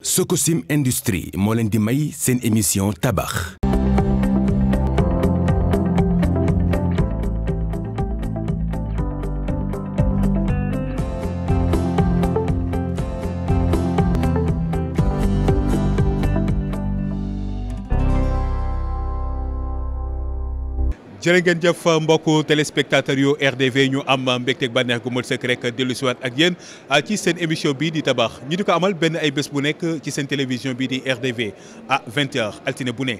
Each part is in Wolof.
Sococim Industrie moo leen di may seen émission tabax. jërë ngeen jëf mbokku téléspectateurs yu RDV ñu am mbégteeg bànneex gu mot sëkk rek dellu siwaat ak yéen ci seen émission bii di tabax ñu di ko amal benn ay bés bu nekk ci seen télévision bii di RDV à 20h altine bu ne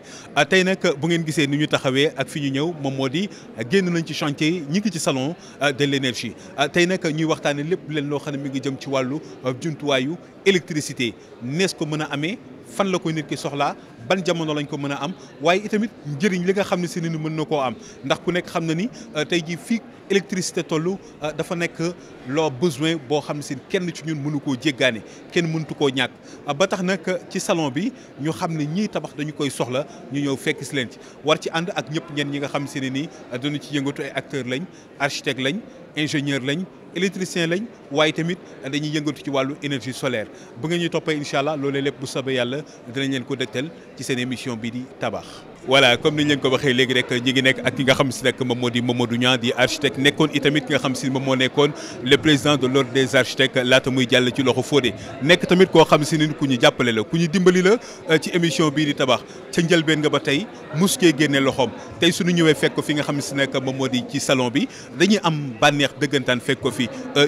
tey nag bu ngeen gisee ni ñu taxawee ak fi ñu ñëw moom moo di génn nañ ci chantier yi ñi ngi ci salon de l'énergie tey nag ñuy waxtaane lépp leen loo xam ne mi ngi jëm ci wàllu jumtuwaayu électricité nees ko mën a amee fan la ko nit ki soxlaa ban jamono lañ ko mën a am waaye itamit njëriñ li nga xam ne si ni mën na koo am ndax ku nekk xam na ni tey jii fii électricité toll dafa nekk loo besoin boo xam ne si kenn ci ñun mënu koo jéggaane kenn mëntu koo ñàkk ba tax nag ci salon bi ñu xam ne ñii tabax dañu koy soxla ñu ñëw fekk si leen ci war ci ànd ak ñëpp ñenn ñi nga xam si ne nii dañu ci yëngatu ay acteurs lañ architecte lañ ingénieur lañ électricien lañ waaye tamit dañuy yëngatu ci wàllu énergie solaire bu ngeen ñu toppee incha allah loolee lépp bu soobee yàlla dinañ leen ko dëgtal ci seen émission bii di tabax. voilà comme niñ leen ko waxee léegi rek ñi ngi nekk ak ki nga xam si nag moom moo di Mamadou Niang di architecte nekkoon itamit ki nga xam si moom moo nekkoon le président de l'ordre des architectes laata muy jàll ci loxo Fodé nekk tamit koo xam si ni ku ñu jàppale la ku ñu dimbali la ci émission bii di tabax ca njëlbeen nga ba tey mus kee génne loxoom tey suñu ñëwee fekk ko fi nga xam si nag moom moo di ci salon bi dañuy am bànneex dëggantaan fekk ko fi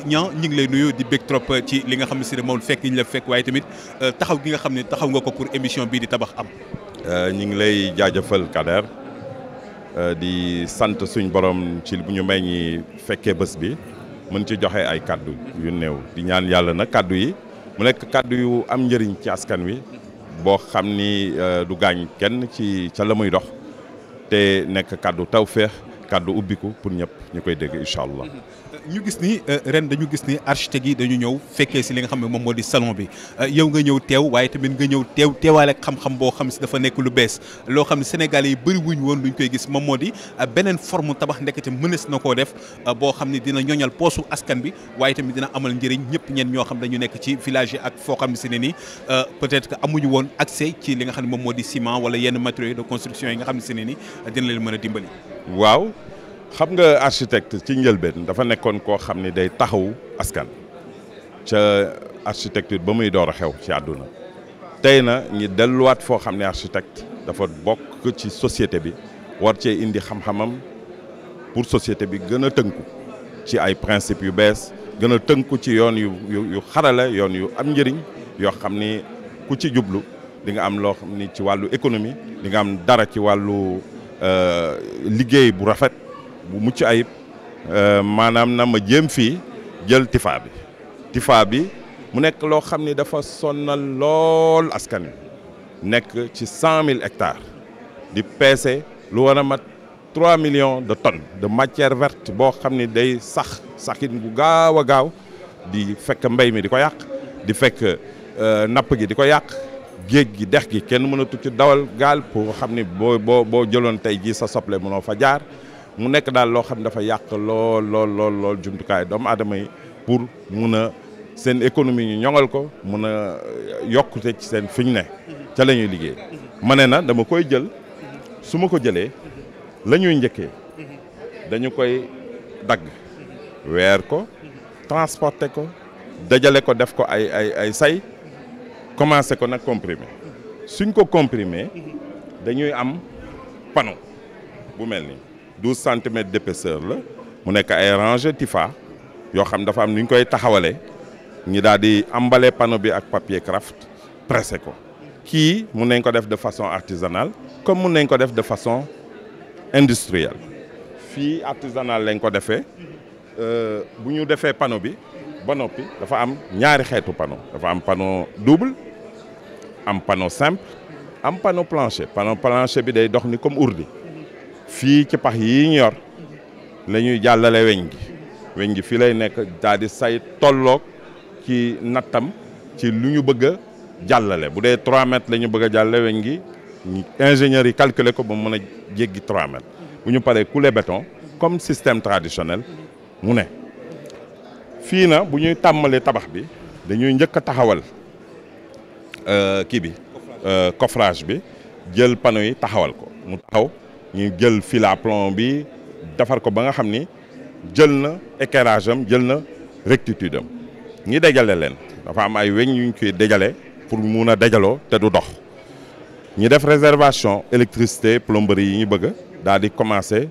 Niang ñu ngi lay nuyu di bég trop ci li nga xam si ne moom fekk ñu la fekk waaye tamit taxaw gi nga xam ne taxaw nga ko pour émission bii di tabax am. ñu ngi lay jaajëfal Kader di sant suñ borom ci bu ñu may ñi fekkee bés bi mën ci joxe ay kaddu yu néew di ñaan yàlla nag kaddu yi mu nekk kaddu yu am njëriñ ci askan wi boo xam ni du gaañ kenn ci ca la muy dox te nekk kaddu tawféex kaddu ubbiku pour ñëpp ñu koy dégg incha allah. ñu gis ni ren dañu gis ni architectes yi dañu ñëw fekkee si li nga xam ne moom moo di salon bi yow nga ñëw teew waaye tamit nga ñëw teewaale ak xam-xam boo xam si dafa nekk lu bees loo xam ne Sénégalais yi bëri wuñ woon luñ koy gis moom moo di beneen forme tabax ndekete mënees na koo def boo xam ne dina ñoñal poosu askan bi waaye tamit dina amal njëriñ ñëpp ñeen ñoo xam dañu nekk ci village yi ak foo xam ne si ne ni peut-être que amuñu woon accès ci li nga xam ne moom moo di ciment wala yenn matériaux de construction yi nga xam ne si ne ni dina leen mën a dimbali. waaw. xam nga architecte ci njëlbeen dafa nekkoon koo xam ni day taxawu askan ca architecture ba muy door a xew ci àdduna tey na ñi delluwaat foo xam ne architecte dafa bokk ci société bi war cee indi xam-xamam pour société bi gën a tënku ci ay principes yu bees gën a tënku ci yoon yu xarala yoon yu am njëriñ yoo xam ni ku ci jublu di nga am loo xam ni ci wàllu économie di nga am dara ci wàllu liggéey bu rafet bu mucc ayib maanaam na ma jéem fii jël tifa bi mu nekk loo xam ni dafa sonnal lool askan wi nekk ci 100 000 hectares di peese lu war a mat 3 millions de tonnes de matière verte boo xam ni day saxin bu gaaw a gaaw di fekk mbay mi di ko yàq di fekk napp gi di ko yàq géej gi dex gi kenn mënatu ci dawal gaal pour xam ni boo jëloon tey jii sa soble mënoo fa jaar mu nekk daal loo xam ne dafa yàq lool jumtukaay doomu aadama yi pour mun a seen économie ñu ñoŋal ko mun a yokkute ci seen fi ñu ne ca la ñuy liggéey ma ne na dama koy jël su ma ko jëlee la ñuy njëkkee dañu koy dagg weer ko transporter ko dajale ko def ko ay say commencé ko nag comprimer suñ ko comprimer dañuy am panneau bu mel ni 12 centimètres d'épaisseur la mu nekk ay rangée Tifa yoo xam dafa am nu ñu koy taxawalee ñi daal di emballé panneau bi ak papier craft pressé ko kii mun nañ ko def de façon artisanale comme mun nañ ko def de façon industrielle fii artisanale lañ ko defee bu ñu defee panneau bi ba noppi dafa am ñaari xeetu panneau dafa am panneau double am panneau simple am panneau plancher bi day dox ni comme ourdi fii ci pax yi ñu yor la ñuy jàllale weñ gi fii lay nekk daal di say tolloog ci nattam ci lu ñu bëgg a jàllale bu dee 3 mètres la ñu bëgg a jàllale weñ gi ingénieurs yi calculer ko ba mën a jéggi 3 mètres bu ñu paree couler béton comme système traditionnel mu ne fii na bu ñuy tàmmalee tabax bi dañuy njëkk a taxawal kii bi coffrage bi jël panneau yi taxawal ko mu taxaw ñu jël fil à plomb bi defar ko ba nga xam ni jël na éclairage am jël na rectitude am ñi dajale leen dafa am ay weñ yu ñu koy dajale pour mun a dajaloo te du dox ñi def réservation électricité plomberie yi ñu bëgg daal di commencer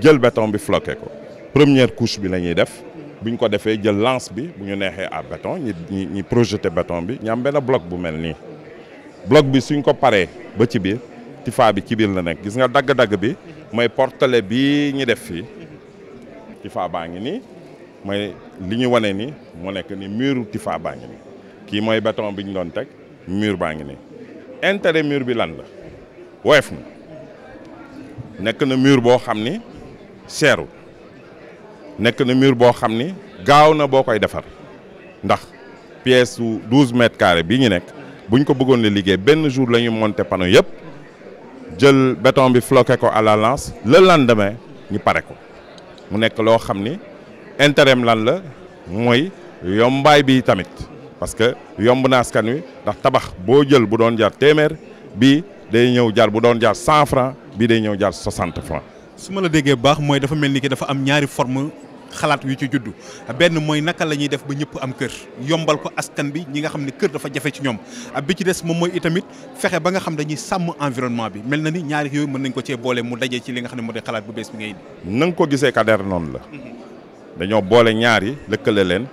jël béton bi floqué ko première couche bi la ñuy def bu ñu ko defee jël lance bi bu ñu neexee à béton ñi projeté béton bi ñu am benn bloc bu mel nii bloc bi suñ ko paree ba ci biir tifa bi ci biir la nekk gis nga dagg-dagg bi mooy portele bi ñu def fii tifa baa ngi nii mooy li ñu wane ni moo nekk ni muru tifa baa ngi nii kii mooy béton bi ñu doon teg mur baa ngi nii intérêt mur bi lan la woyof na nekk na mur boo xam ni seerul nekk na mur boo xam ni gaaw na boo koy defar ndax pièce su 12 mètres carrés bii ñu nekk buñ ko bëggoon la liggéey benn jour la ñu monter panneau yëpp jël béton bi floqué ko à la lance le lendemain ñu pare ko mu nekk loo xam ni intérêt am lan la mooy yombaay bi tamit parce que yomb na askan wi ndax tabax boo jël bu doon jar téeméer bii day ñëw jar bu doon jar 100 francs bii day ñëw jar 60 francs. su ma la déggee bu baax mooy dafa mel ni ki dafa am ñaari forme xalaat yu ci juddu benn mooy naka la ñuy def ba ñëpp am kër yombal ko askan bi ñi nga xam ne kër dafa jafe ci ñoom bi ci des moom mooy itamit fexe ba nga xam dañuy sàmm environnement bi mel na ni ñaari yooyu mën nañ ko cee boole mu dajee ci li nga xam ne moo di xalaat bu bees bi ngay indi. na nga ko gisee Kader noonu la dañoo boole ñaari lëkkale leen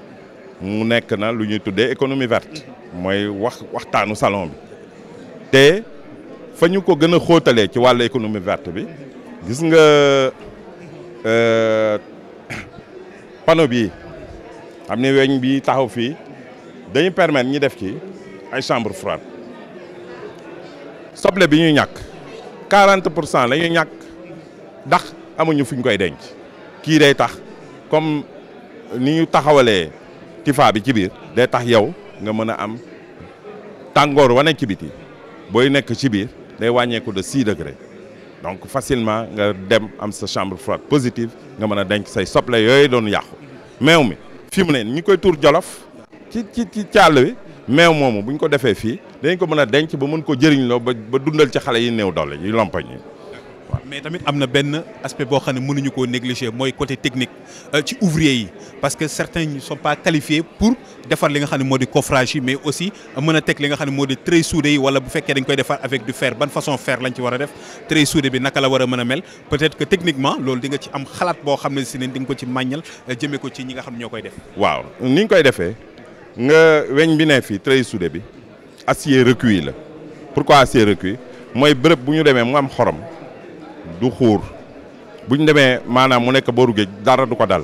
mu nekk na lu ñuy tuddee économie verte mooy waxtaanu salon bi te fa ñu ko gën a xóotalee ci wàllu économie verte bi gis nga panneau bii xam ne weñ bi taxaw fii dañu permettre ñi def ci ay chambre froide soble bi ñu ñàkk 40% la ñu ñàkk ndax amuñu fu ñu koy denc kii day tax comme ni ñu taxawalee tifa bi ci biir day tax yow nga mën a am tàngoor wane ci biti booy nekk ci biir day wàññeeku de 6 degrés donc facilement nga dem am sa chambre froide positive nga mën a denc say soble yooyu doon yàqu meew mi fi mu ne ñi koy tuur jolof ci càll bi meew moomu bu ñu ko defee fii dañ ko mën a denc ba mën ko jëriñ loo ba dundal ci xale yi néew doole yi lompañ yi waaw. mais tamit am na benn aspect boo xam ne mënuñu koo négliger mooy côté technique ci ouvrier yi parce que certains ne sont pas qualifiés pour defar li nga xam ne moo di coffrage yi mais aussi mën a teg li nga xam ne moo di trait soudé yi wala bu fekkee dañ koy defar avec du fer ban façon fer lañ ci war a def trait soudé bi naka la war a mën a mel peut-être que techniquement loolu di nga ci am xalaat boo xam ne si ne di nga ko ci màññal jëmee ko ci ñi nga xam ne ñoo koy def. waaw ni ñu koy defee nga weñ bi ne fii trait soudé bi acier recuit la pourquoi acier recuit mooy bërëb bu ñu demee mu am xorom du xuur bu ñu demee maanaam mu nekk booru géej dara du ko dal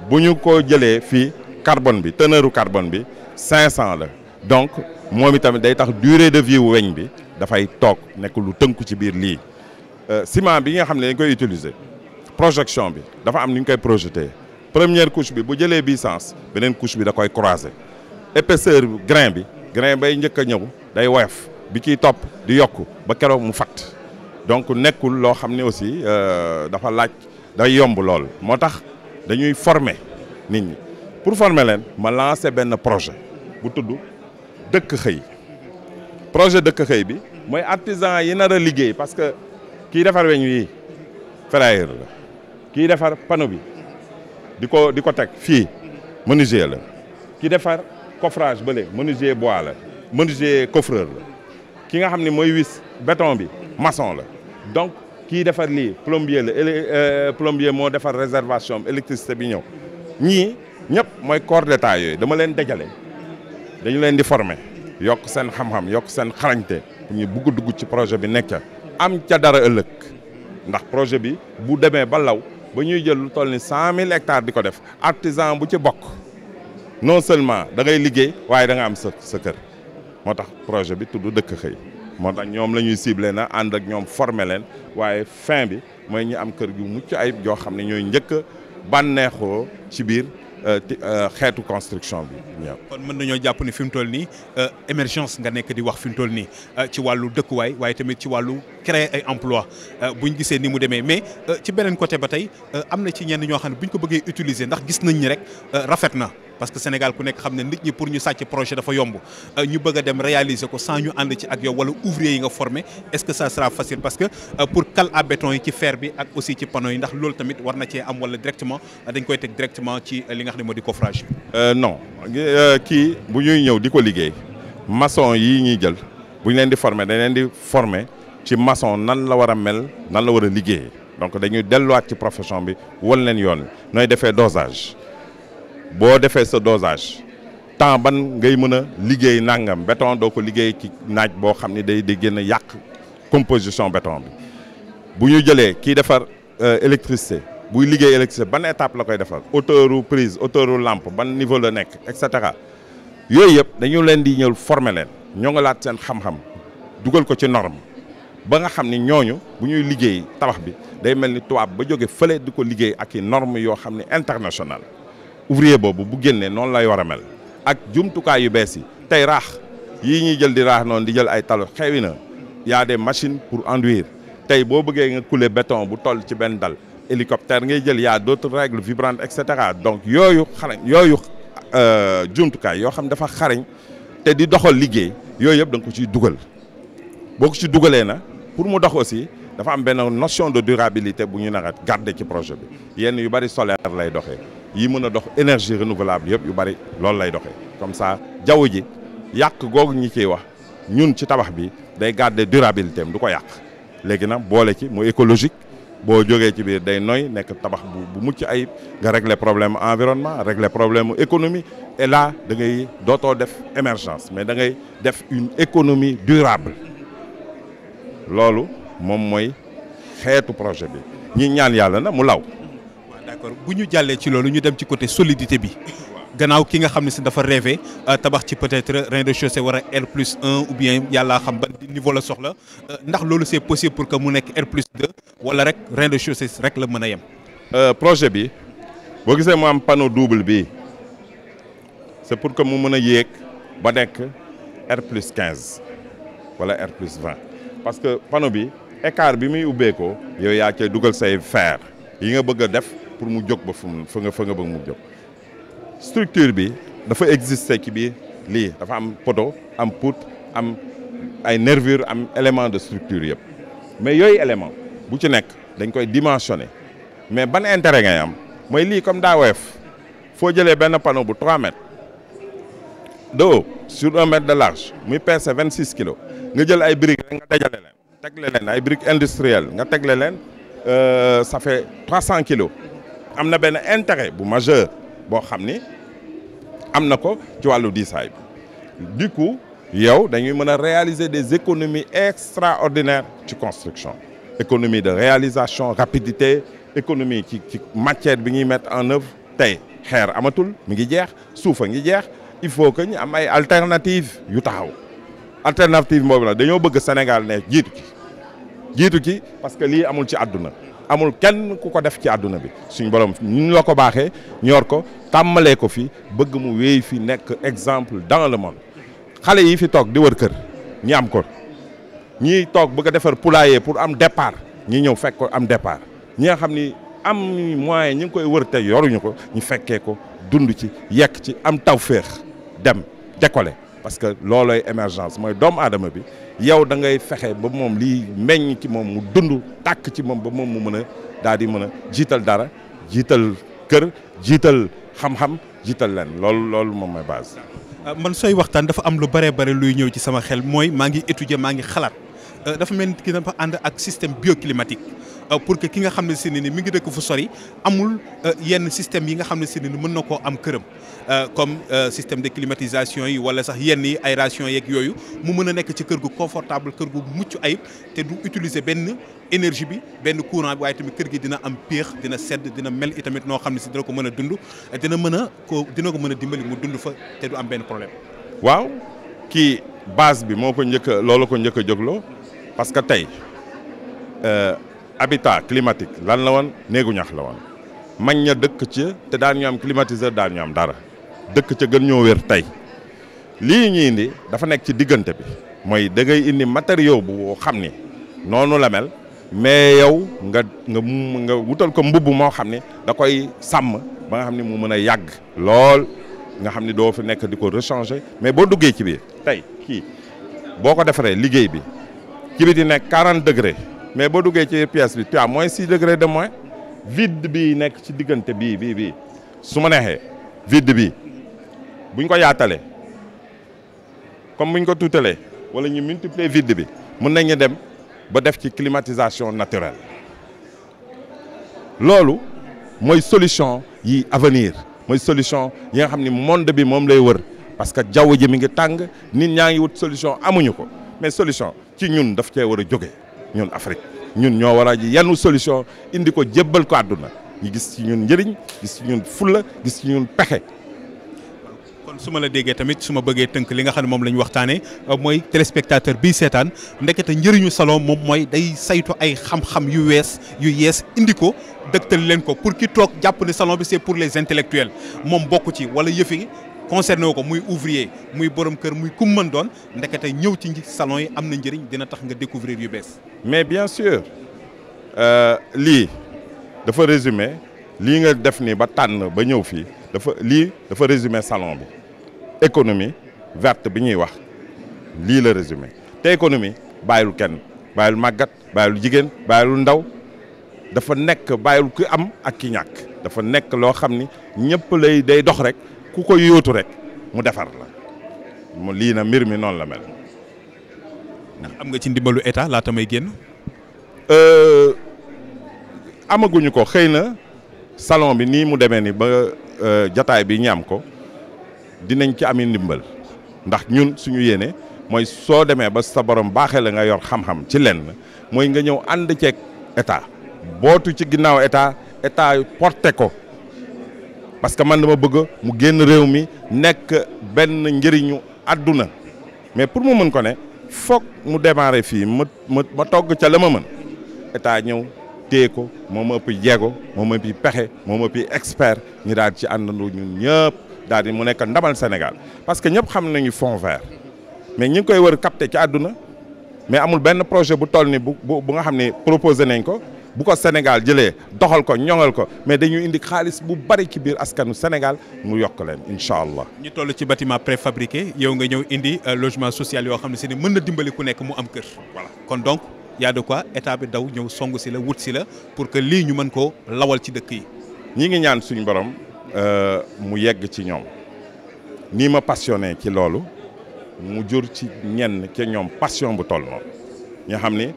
bu ñu ko jëlee fii carbone bi teneuru carbone bi 500 la donc moom itamit day tax durée de vie wu weñ bi dafay toog nekk lu tënku ci biir lii ciment bi nga xam ne dañ koy utiliser projection bi dafa am ni ñu koy projeté première couche bi bu jëlee bii sens beneen couche bi da koy croiser épaisseur grain bay njëkk a ñëw day woyof bi ciy topp di yokku ba keroog mu fatt donc nekkul loo xam ne aussi dafa laaj day yomb lool moo tax dañuy former nit ñi pour former leen ma lancer benn projet bu tudd dëkk xëy projet dëkk xëy bi mooy artisan yi nar a liggéey parce que kii defar weñ wi ferrailleur la kii defar panneau bi di ko teg fii menuisier la kii defar coffrage bële menuisier bois la menuisier coffreur la ki nga xam ne mooy wis béton bi maçon la donc kii defar lii plombier la plombier moo defar réservation électricité bi ñëw ñii ñëpp mooy corps d'état yooyu dama leen dajale dañu leen di former yokk seen xam-xam yokk seen xarañte pour ñu bugg dugg ci projet bi nekk ca am ca dara ëllëg ndax projet bi bu demee ba law ba ñuy jël lu toll ni 100 000 hectares di ko def artisan bu ci bokk non seulement da ngay liggéey waaye da nga am sa kër moo tax projet bi tudd dëkk xëy moo tax ñoom la ñuy ciblé na ànd ak ñoom former leen waaye fin bi mooy ñi am kër gu mucc ayib joo xam ne ñooy njëkk a bànneexoo ci biir xeetu construction bi ñëw. kon mën nañoo jàpp ni fi mu toll nii émergence nga nekk di wax fi mu toll nii ci wàllu dëkkuwaay waaye tamit ci wàllu créer ay emploi buñ gisee ni mu demee mais ci beneen côté ba tey am na ci ñenn ñoo xam ne buñ ko bëggee utiliser ndax gis nañ ni rek rafet na parce que Sénégal ku nekk xam ne nit ñi pour ñu sàcc projet dafa yomb ñu bëgg a dem réaliser ko sans ñu ànd ci ak yow wala ouvrier yi nga formé est-ce que ça sera facile parce que pour cale à béton yi ci fer bi ak aussi ci panneau yi ndax loolu tamit war na cee am wala directement dañ koy teg directement ci li nga xam ne moo di coffrage bi. non kii bu ñuy ñëw di ko liggéey maçon yi ñuy jël bu ñu leen di former dañ leen di former ci maçon nan la war a mel nan la war a liggéey donc dañuy delluwaat ci profession bi wan leen yoon nooy defee dosage boo defee sa dosage temps ban ngay mën a liggéey nangam béton doo ko liggéey ci naaj boo xam ni day génn yàq composition béton bi bu ñu jëlee kii defar électricité buy liggéey électricité ban étape la koy defar hauteuru prise hauteuru lampe ban niveau la nekk et cetera yooyu yëpp dañu leen di ñëw former leen ñoo nga laat seen xam-xam dugal ko ci norme ba nga xam ni ñooñu bu ñuy liggéey tabax bi day mel ni tubaab ba jóge fële di ko liggéey ak i norme yoo xam ne international ouvrier boobu bu génnee noonu lay war a mel ak jumtukaay yu bees yi tey raax yii ñuy jël di raax noonu di jël ay talo xewi na y a des machines pour enduire tey boo bëggee nga couler béton bu toll ci benn dal hélicoptère ngay jël y a d'autres règles vibrantes et cetera donc yooyu xarañ yooyu jumtukaay yoo xam dafa xarañ te di doxal liggéey yooyu yëpp da nga ko ciy dugal boo ko ci dugalee na pour mu dox aussi dafa am benn notion de durabilité bu ñu nar garder ci projet bi yenn yu bari solaire lay doxee yi mën a dox énergie renouvelable yëpp yu bari loolu lay doxee comme ça jaww ji yàq googu ñi ciy wax ñun ci tabax bi day garder durabilité am du ko yàq léegi nag boole ci mu écologique boo jógee ci biir day noy nekk tabax bu mucc ayib nga régler problème environnement régler problème économie et là da ngay dootoo def émergence mais da ngay def une économie durable loolu moom mooy xeetu projet bi ñi ñaan yàlla na mu law. waaw d'accord bu ñu jàllee ci loolu ñu dem ci côté solidité bi gannaaw ki nga xam ne si dafa rêvé tabax ci peut-être rez-de-chaussée war a R+1 ou bien yàllaa xam ban niveau la soxla ndax loolu c'est possible pour que mu nekk R+2 wala rek rez-de-chaussée rek la mën a yem. projet bi boo gisee mu am panneau double bi c'est pour que mu mën a yéeg ba nekk R+15 wala R+20 parce que panneau bi écart bi muy ubbeekoo yow yaa cay dugal say fer yi nga bëgg a def pour mu jóg ba fa nga bëgg mu jóg. structure bi dafa exister ci biir lii dafa am poteau am poutre am ay nervure am élément de structure yëpp mais yooyu élément bu ci nekk dañ koy dimensionner mais ban intérêt ngay am mooy lii comme daa woyof foo jëlee benn panneau bu 3 mètres de haut sur 1 mètre de large muy peser 26 kilos nga jël ay briques rek nga dajale leen tegle leen ay briques industrielles nga tegle leen ça fait 300 kilos am na benn intérêt bu majeur boo xam ni am na ko ci wàllu diisaay bi du coup yow dañuy mën a réaliser des économies extraordinaires ci construction économie de réalisation rapidité économie ci matière bi ñuy mettre en œuvre tey xeer amatul mi ngi jeex suuf a ngi jeex il faut que ñu am ay alternatives yu taxaw alternative boobu nag dañoo bëgg Sénégal ne jiitu ci parce que lii amul ci àdduna amul kenn ku ko def ci àdduna bi suñ borom ñu la ko baaxee ñor ko tàmmalee ko fi bëgg mu wéy fi nekk exemple dans le monde xale yi fi toog di wër kër ñi am ko ñi toog bëgg a defar poulailler pour am départ ñi ñëw fekk ko am départ ñi nga xam ni am moyen ñi ngi koy wër te yoruñu ko ñu fekkee ko dund ci yekk ci am tawféex dem décoller parce que loolooy émergence mooy doomu aadama bi yow da ngay fexe ba moom lii meññ ci moom mu dund tàkk ci moom ba moom mu mën a daal di mën a jiital dara jiital kër jiital xam-xam jiital leen loolu moom mooy base. man sooy waxtaan dafa am lu bare luy ñëw ci sama xel mooy maa ngi étudier maa ngi xalaat dafa mel ni ki dafa ànd ak système bioclimatique pour que ki nga xam ne si ne ni mi ngi dëkk fu sori amul yenn système yi nga xam ne si ne ni mën na koo am këram comme système de climatisation yi wala sax yenn yi aération yeeg yooyu mu mën a nekk ci kër gu confortable kër gu mucc ayib te du utiliser benn énergie bi benn courant bi waaye tamit kër gi dina am péex dina sedd dina mel itamit noo xam ne si dina ko mën a dund dina ko mën a dimbali mu dund fa te du am benn problème. waaw kii base bi moo ko njëkk a loolu ko njëkk a jógloo parce que tey habitat climatique lan la woon néegu ñax la woon mag ña dëkk ca te daan ñu am climatiseur daan ñu am dara dëkk ca gën ñoo wér tey lii ñu indi dafa nekk ci diggante bi mooy da ngay indi matériau bu xam ni noonu la mel mais yow nga wutal ko mbubb moo xam ni da koy sàmm ba nga xam ni mu mën a yàgg lool nga xam ni doo fi nekk di ko rechanger mais boo duggee ci biir tey kii boo ko defaree liggéey bi ci bi di nekk 40 degrés mais boo duggee ci pièce bi tu as moins 6 degrés de moins vide bi nekk ci diggante bii su ma neexee vide bi buñ ko yaatalee comme buñ ko tuutalee wala ñu multiplier vide bi mën nañu dem ba def ci climatisation naturelle loolu mooy solution yi avenir mooy solution yi nga xam ni monde bi moom lay wër parce que jaww ji mi ngi tàng nit ñaa ngi wut solution amuñu ko mais solution ci ñun daf cee war a jóge ñun Afrique ñun ñoo war a yanu solution indi ko jébbal ko àdduna ñu gis ci ñun njëriñ gis ci ñun fulla gis ci ñun pexe. kon su ma la déggee tamit su ma bëggee tënk li nga xam ne moom la ñu waxtaanee mooy téléspectateur bii seetaan ndekete njëriñu salon moom mooy day saytu ay xam-xam yu yees indi ko dëgtal leen ko pour ki toog jàpp ne salon bi c'est pour les intellectuels moom bokk ci wala yëfi concerné ko muy ouvrier muy borom kër muy kum mën doon ndekete ñëw ci salon yi am na njëriñ dina tax nga découvrir yu bees. mais bien sûr lii dafa résumé lii nga def ni ba tànn ba ñëw fii dafa résumé salon bi économie verte bi ñuy wax lii la résumé te économie bàyyil kenn bàyyil màggat bàyyil jigéen bàyyil ndaw dafa nekk bàyyil ki am ak ki ñàkk dafa nekk loo xam ni ñëpp lay day dox rek ku ko yóotu rek mu defar la mu lii na mbir mi noonu la mel. ndax am nga ci ndimbalu état laata may génn. amaguñu ko xëy na salon bi nii mu demee ni ba jataay bi ñaam ko dinañ ci ami ndimbal ndax ñun suñu yéene mooy soo demee ba sa borom baaxee la nga yor xam-xam ci lenn mooy nga ñëw ànd ceeg état bootu ci ginnaaw état porté ko parce que man dama bëgg mu génn réew mi nekk benn njëriñu àdduna mais pour mu mën ko ne foog mu démarrer fii ma togg ca la ma mën état ñëw téye ko moo ma ëpp jéego moo ma ëpp pexe moo ma ëpp expert ñu daal ci àndandoo ñun ñëpp daal di mu nekk ndamal Sénégal parce que ñëpp xam nañu fond vert mais ñi ngi koy wër capté ci àdduna mais amul benn projet bu toll ni bu nga xam ne proposé nañ ko bu ko Sénégal jëlee doxal ko ñoŋal ko mais dañuy indi xaalis bu bari ci biir askanu Sénégal mu yokk leen incha allah. ñu toll ci bâtiment préfabriqué yow nga ñëw indi logement social yoo xam ne si ne mën na dimbali ku nekk mu am kër. voilà kon donc y a de quoi état bi daw ñëw song si la wut si la pour que lii ñu mën koo lawal ci dëkk yi. ñi ngi ñaan suñu borom mu yegg ci ñoom nii ma passionné ci loolu mu jur ci ñenn ca ñoom passion bu toll noonu ñoo xam ni.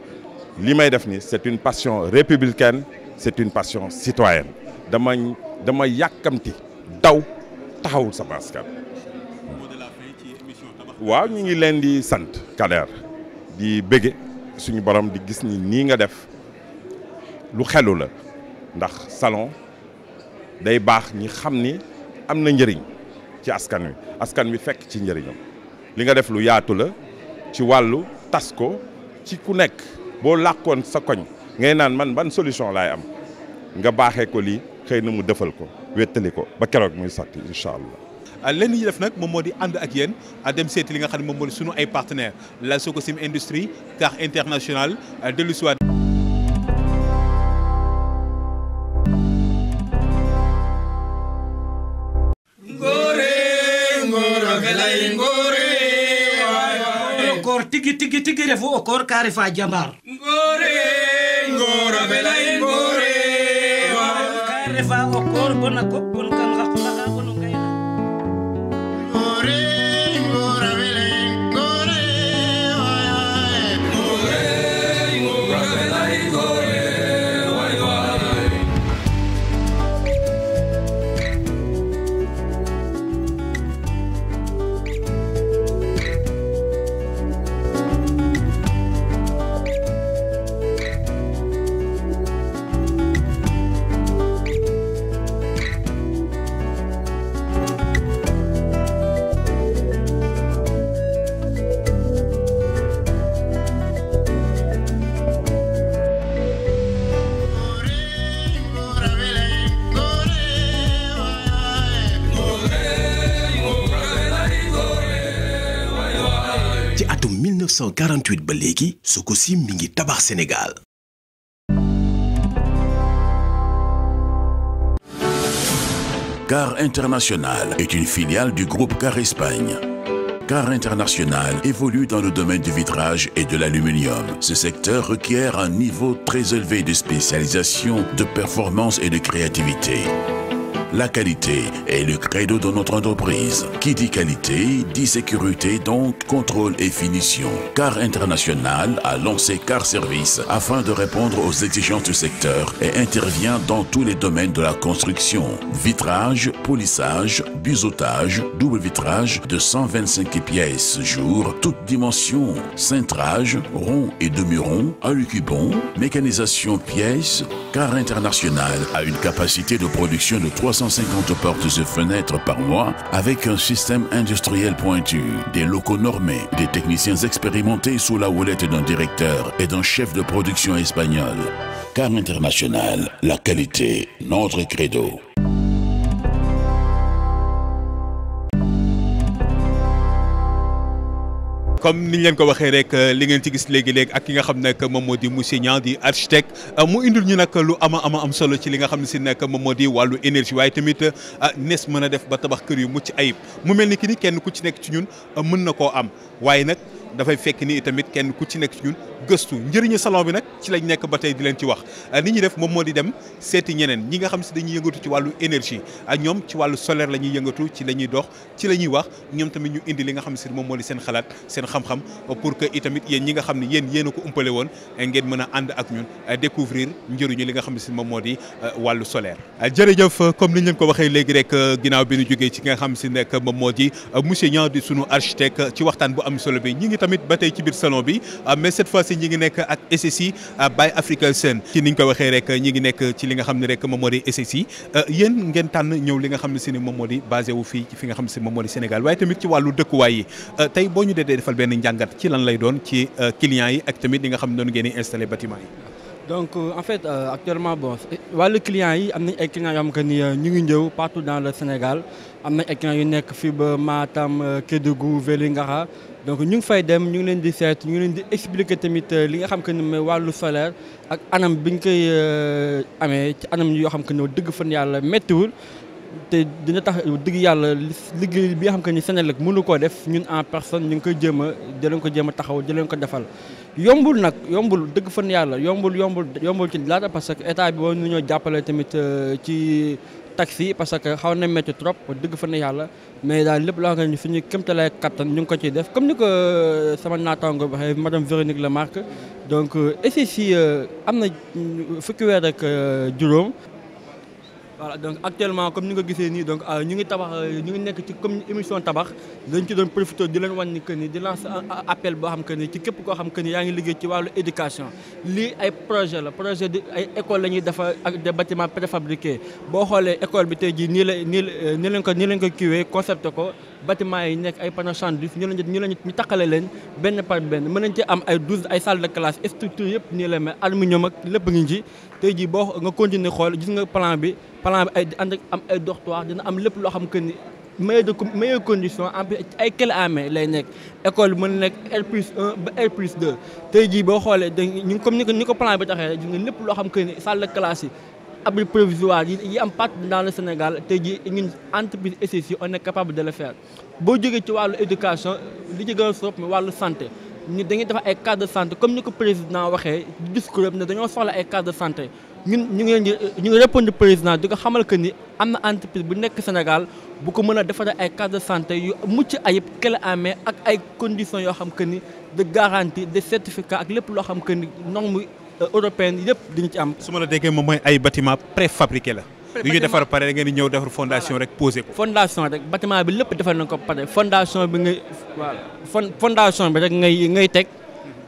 li may def ni c'est une passion républicaine c'est une passion citoyenne dama yàkkamti daw taxawul sama askan. waaw ñu ngi leen di sant Kader di bëgge suñu borom di gis ni nii nga def lu xelu la ndax salon day baax ñi xam ni am na njëriñ ci askan wi fekk ci njëriñam li nga def lu yaatu la ci wàllu tas ko ci ku nekk. boo làkkoon sa koñ ngay naan man ban solution laay am nga baaxee ko lii xëy na mu defal ko wéttali ko ba keroog muy sotti incha allah. lenn ñi def nag moom moo di ànd ak yéen dem seeti li nga xam ne moom moo di sunu ay partenaires la Sococim Industrie Car International dellu si waat. tigi refu o koor ka refa jambar ngora belay ngore ka refa o koor bona ko bon kam xa qola xa bono ngayna ngora belay ngore ngora belay ngore ci atum 1948 ba léegi Sococim mi ngi tabax Sénégal. Car International est une filiale du groupe Car Espagne. Car International évolue dans le domaine du vitrage et de l'aluminium. Ce secteur requiert un niveau très élevé de spécialisation, de performance et de créativité. La qualité est le credo de notre entreprise. Qui dit qualité, dit sécurité, donc contrôle et finition. Car International a lancé Car Service afin de répondre aux exigences du secteur et intervient dans tous les domaines de la construction. Vitrage, polissage, biseautage, double vitrage de 125 pièces jour, toutes dimensions, cintrage, rond et demi-rond, alucubon, mécanisation pièces. Car International a une capacité de production de 350 portes et fenêtres par mois avec un système industriel pointu, des locaux normés, des techniciens expérimentés sous la houlette d'un directeur et d'un chef de production espagnol. Car International, la qualité, notre credo. comme niñ leen ko waxee rek li ngeen ci gis léegi-léegi ak ki nga xam ne moom moo di monsieur Niang di architecte mu indil ñu nag lu am solo ci li nga xam ne si nekk moom moo di wàllu énergie waaye tamit nees mën a def ba tabax kër yu mucc ayib mu mel ni ki ni kenn ku ci nekk ci ñun mën na koo am waaye nag dafay fekk ni tamit kenn ku ci nekk ci ñun gëstu njëriñu salon bi nag ci lañ nekk ba tey di leen ci wax li ñuy def moom moo di dem seeti ñeneen ñi nga xam si dañuy yëngatu ci wàllu énergie ak ñoom ci wàllu solaire la ñuy yëngatu ci la ñuy dox ci la ñuy wax ñoom tamit ñu indi li nga xam si moom moo di seen xalaat seen xam-xam pour que itamit yéen ñi nga xam ne yéen a ko umpale woon ngeen mën a ànd ak ñun découvrir njëriñu li nga xam ne si moom moo di wàllu solaire. jërëjëf comme ni ñu leen ko waxee léegi rek ginnaaw bi ñu jógee ci nga xam si nekk moom moo di monsieur Niang di sunu architecte ci waxtaan bu am solo bi ñi ngi tamit ba tey ci biir salon bi mais cette fois ci ñi ngi nekk ak SSI by Africa Sen ci niñ ko waxee rek ñi ngi nekk ci li nga xam ne rek moom moo di SSI yéen ngeen tànn ñëw li nga xam ne si ni moom moo di basé wu fii fi nga xam ne si moom moo di Sénégal waaye tamit ci wàllu dëkkuwaay yi tey boo ñu dee defal benn njàngat ci lan lay doon ci clients yi ak tamit li nga xam ne doon ngeen di installé bâtiment yi. Donc en fait actuellement bon wàllu clients yi am nañ ay clients yoo xam que ni ñu ngi ñëw partout dans le Sénégal am nañ ay clients yu nekk fii ba Matam Kédougou Vélingara donc ñu ngi fay dem ñu ngi leen di seet ñu ngi leen di expliquer tamit li nga xam que ni mooy wàllu solaire ak anam bi ñu koy amee ci anam yoo xam que ni dëgg fan yàlla méttiwul te dina tax dëgg yàlla liggéey bi nga xam que ni Senelec mënu koo def ñun en personne ñu ngi koy jéem a jëleen ko jéem a taxaw jëleen ko defal. yombul nag yombul dëgg fan yàlla yombul ci laata parce que état bi woon ñoo jàppale tamit ci taxi parce que xaw na métti trop dëgg fan yàlla mais daal lépp loo xam ne suñu kéemtalaay kattan ñu ngi ko ciy def comme ni ko sama naataango waxee madame Véronique Lemarque donc SSI am na fukki weer ak juróom. Voilà donc actuellement comme ni nga gisee nii donc ñu ngi tabax ñu ngi nekk ci comme émission tabax dañ ci doon profité di leen wan ni que ni di lancer appel boo xam que ni ci képp koo xam que ni yaa ngi liggéey ci wàllu éducation lii ay projet la projet di ay école la ñuy defar ak des bâtiments préfabriqués boo xoolee école bi tey jii nii leen ko kiiwee concepté ko bâtiments yi nekk ay panneaux chantiers ñu takkale leen benn par benn mën nañ ci am ay 12 ay salles de classe structure yëpp nii la mel aluminium ak lépp ngi ci tey jii boo nga continuer xool gis nga plan bi ay ànd ak am ay dortoir dina am lépp loo xam que ni meilleure condition en plus ay clé en main lay nekk école bi mën na nekk R+1 ba R+2 tey jii boo xoolee ñu comme ni ko plan bi taxee gis nga lépp loo xam que ni salle de classe yi abri provisoire yi am partout dans le Sénégal tey jii ñun entreprise SSI on est capable de le faire boo jógee ci wàllu éducation li ci gën a soob mi wàllu santé ñu dañuy defar ay cadres de santé comme ni ko président waxee discours ne dañoo soxla ay cadres de santé ñun ñu ngi répondre président di ko xamal que ni am na entreprise bu nekk Sénégal bu ko mën a defaree ay cadres de santé yu mucc ayib clé en main ak ay conditions yoo xam que ni de garantie de certificat ak lépp loo xam que ni norme européenne yëpp dañu ci am. su ma la déggee moom mooy ay bâtiment préfabriqué la. yu ñu defar pare ngeen di ñëw defar fondation rek posé ko. fondation rek bâtiment bi lépp defar nañ ko pare fondation bi ngay voilà fondation bi rek ngay teg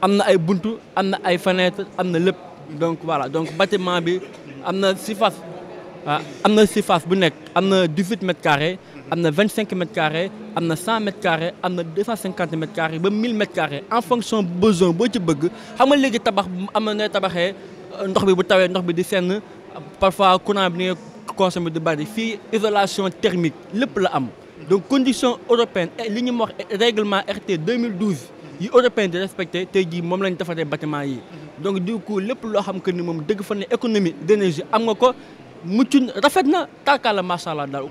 am na ay buntu am na ay fenêtre am na lépp donc voilà donc bâtiment bi am na surface bu nekk am na 18 mètres carrés am na 25 mètres carrés am na 100 mètres carrés am na 250 mètres carrés ba 1000 mètres carrés en fonction besoin boo ci bëgg xam nga léegi tabax am na nooy tabaxee ndox bi bu tawee ndox bi di senn parfois courant bi ni consommé du bari fii isolation thermique lépp la am donc condition européenne li ñu wax règlement RT 2012 yi européen di respecté tey jii moom lañ defaree bâtiment yi donc du coup lépp loo xam que ni moom dëgg fa ne économie d'énergie am nga ko mucc rafet na tàkkaala macha allah daal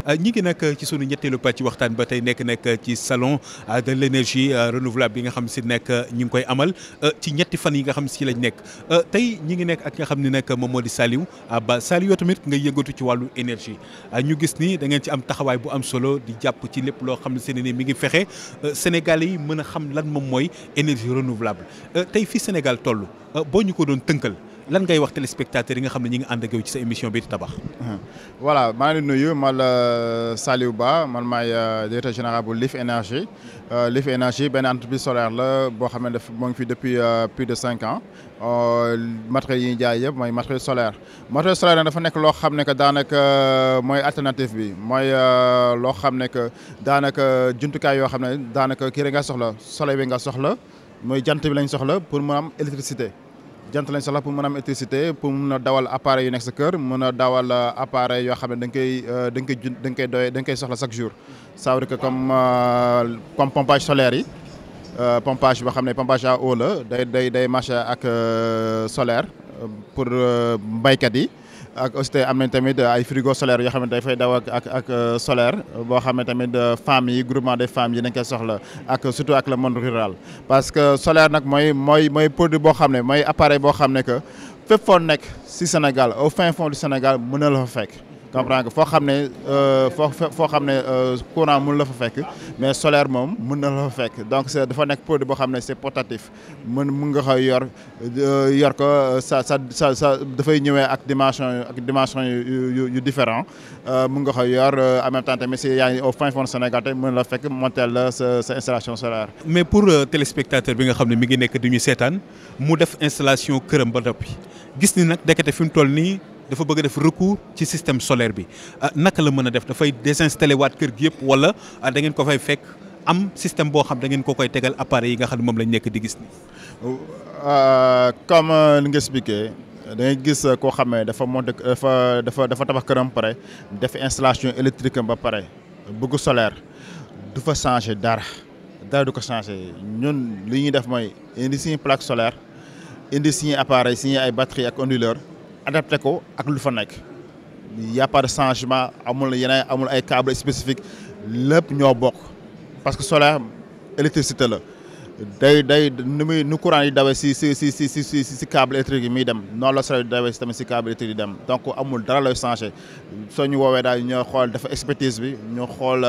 ñi ngi nag ci sunu ñetteelu pàcc waxtaan ba tey nekk ci salon de l'énergie renouvelable bi nga xam si nekk ñu ngi koy amal ci ñetti fan yi nga xam si lañ nekk tey ñi ngi nekk ak nga xam ne nag moom moo di Saliou Ba Saliou tamit nga yëngatu ci wàllu énergie ñu gis ni da ngeen ci am taxawaay bu am solo di jàpp ci lépp loo xam ne si ne ni mi ngi fexe Sénégalais yi mën a xam lan moom mooy énergie renouvelable tey fii Sénégal toll boo ñu ko doon tënkal lan ngay wax téléspectateurs yi nga xam ne ñi ngi ànd ak yow ci sa émission bi di tabax. voilà maa ngi nuyu man la Saliou Ba man maay directeur général bu Lif Énergie Lif Énergie benn entreprise solaire la boo xam ne moo ngi fi depuis plus de 5 ans matériels yi ñuy jaay yëpp mooy matériel solaire. matériel solaire nag dafa nekk loo xam ne que daanaka mooy alternative bi mooy loo xam ne que daanaka jumtukaay yoo xam ne daanaka kii rek nga soxla soleil bi nga soxla mooy jant bi lañ soxla pour mu am électricité. jant lañ soxla pour mën a am électricité pour mën a dawal appareil yu nekk sa kër mën a dawal appareil yoo xam ne da nga koy soxla chaque jour ça veut dire que comme pompage solaire yi pompage boo xam ne pompage à eau la day marché ak solaire pour baykat yi ak aussi am nañ tamit ay frigo solaire yoo xam ne dafay daw ak solaire boo xam ne tamit femmes yi groupement des femmes yi dañ koy soxla ak surtout ak le monde rural parce que solaire nag mooy produit boo xam ne mooy appareil boo xam ne que fépp foo nekk si Sénégal au fin fond du Sénégal mën na la fa fekk comprends nga foo xam ne foo xam ne courant mën la fa fekk mais solaire moom mën na la fa fekk donc dafa nekk produit boo xam ne c'est portatif mën nga ko yor ko sa dafay ñëwee ak dimension yu différent mën nga ko yor en même temps tamit si yaa ngi au fin fond Sénégal te mën la fekk monter la sa installation solaire. mais pour téléspectateur bi nga xam ne mi ngi nekk di ñu seetaan mu def installation këram ba noppi gis ni nag dekete fi mu toll nii. dafa bëgg a def recours ci système solaire bi naka la mën a def dafay désinstaller waat kër gi yëpp wala da ngeen ko fay fekk am système boo xam da ngeen ko koy tegal appareil yi nga xam ne moom lañ nekk di gis ni comme li nga expliqué da ngay gis koo xam ne dafa monté dafa tabax këram pare def installation électrique am ba pare bëgg solaire du fa changer dara du ko changer ñun li ñuy def mooy indi suñu plaque solaire indi suñu appareil suñu ay batterie ak onduleur adapté ko ak lu fa nekk y a pas de changement amul ay câble spécifique lépp ñoo bokk parce que solaire électricité la day nu courant yi dawee si câble électrique yi muy dem noonu la solaire dawee tamit si câble électrique yi dem donc amul dara lay changé soo ñu woowee daal ñoo xool dafa expertise bi ñu xool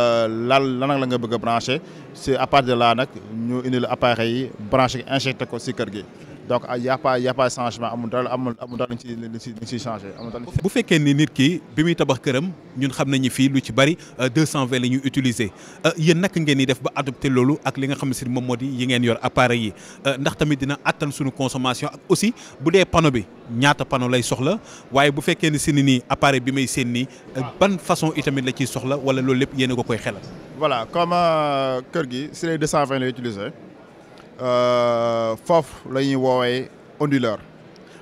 lan la nga bëgg a branché c'est à partir de là nag ñu indi la appareil yi branché injecté ko si kër gi. donc y' a pas changement amul dara lu ci changé bu fekkee ni nit ki bi muy tabax këram ñun xam nañu fii lu ci bari 220 la ñuy utiliser yéen naka ngeen di def ba adopté loolu ak li nga xam ne si moom moo di yi ngeen yor appareil yi ndax tamit dina attan suñu consommation ak aussi bu dee panneau bi ñaata panneau lay soxla waaye bu fekkee ni si nii appareil bi may seen nii ban façon itamit la ciy soxla wala loolu lépp yéen a ko koy xelal. voilà comme kër gi si les 220 lay utiliser. foofu la ñuy woowee onduleur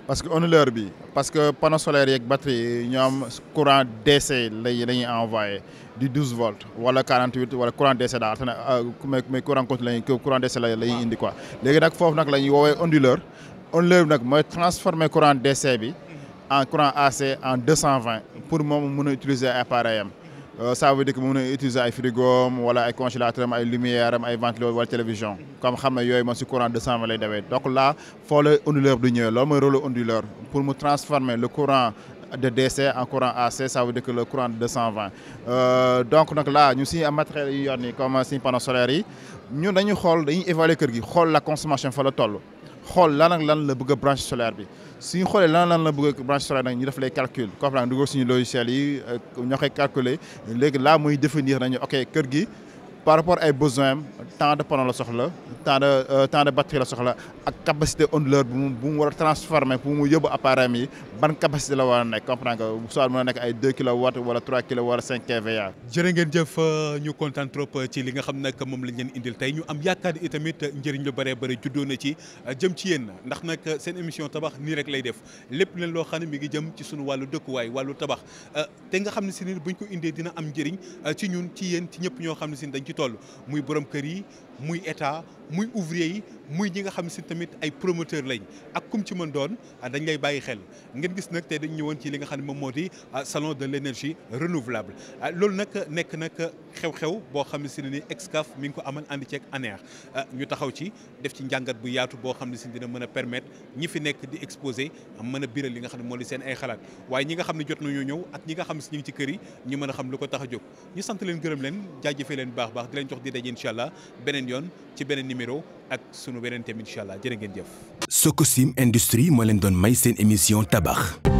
parce que onduleur bi parce que panneau solaire yeeg batterie ñoom courant DC la ñuy envoyé du 12 volts wala 48 wala courant DC daal mais courant continu courant DC la ñuy indi quoi léegi nag foofu nag la ñuy woowee onduleur bi nag mooy transformer courant DC bi en courant AC en 220 pour moom mun a utiliser appareil am. Ça veut dire que mën na utiliser ay frigo wala ay congélateur am ay lumière am ay ventilo wala télévision comme xam ne yooyu moom si courant 220 lay dawee donc là foo la onduleur du ñëwee loolu mooy rôle onduleur pour mu transformer le courant de DC en courant AC ça veut dire que le courant de 220 donc nag là ñu si am matériel yi yor nii comme suñu panneau solaire yi ñun dañuy évaluer kër gi xool la consommation fa la toll xool lan ak lan la bëgg a branche solaire bi suñu xoolee lan la bëgg a branche solaire nag ñu def les calculs comprendre dugal suñu logiciel yi ñoo koy calculer léegi là muy définir nañu ok kër gi par rapport ay besoins temps de panneau la soxla temps de batterie la soxla ak capacité onduleur bu mu war a transformer pour mu yóbbu appareil yi ban capacité la war a nekk comprendre nga soit mën a nekk ay 2 kilowatts wala 3 kilowatts wala 5 kVA. jërë ngeen jëf ñu kontaan trop ci li nga xam nag moom lañ leen indil tey ñu am yaakaar ni itamit njëriñ lu bëree bëri juddoo na ci jëm ci yéen ndax nag seen émission tabax nii rek lay def lépp leen loo xam ne mi ngi jëm ci sunu wàllu dëkkuwaay wàllu tabax te nga xam ne si ni buñ ko indee dina am njëriñ ci ñun ci yéen ci ñëpp ñoo xam ne si dañ ci toll muy borom kër yi muy état muy ouvrier yi muy ñi nga xam si tamit ay promoteur lañ ak kum ci mën doon dañ lay bàyyi xel ngeen gis nag tey dañ ñëwoon ci li nga xam ne moom moo di salon de l'énergie renouvelable loolu nag nekk nag xew-xew boo xam ne si ne ni Excaf mi ngi ko amal ànd ceeg ANER ñu taxaw ci def ci njàngat bu yaatu boo xam ne si dina mën a permettre ñi fi nekk di exposé mën a biral li nga xam ne moo di seen ay xalaat waaye ñi nga xam ne jot nañoo ñëw ak ñi nga xam ne si ñu ngi ci kër yi ñu mën a xam lu ko tax a jóg ñu sant leen gërëm leen jaajëfee leen baax di leen jox di daje incha allah beneen yoon ci beneen numéro ak sunu beneen thème incha allah jërë ngeen jëf. Sococim Industrie moo leen doon may seen émission tabax.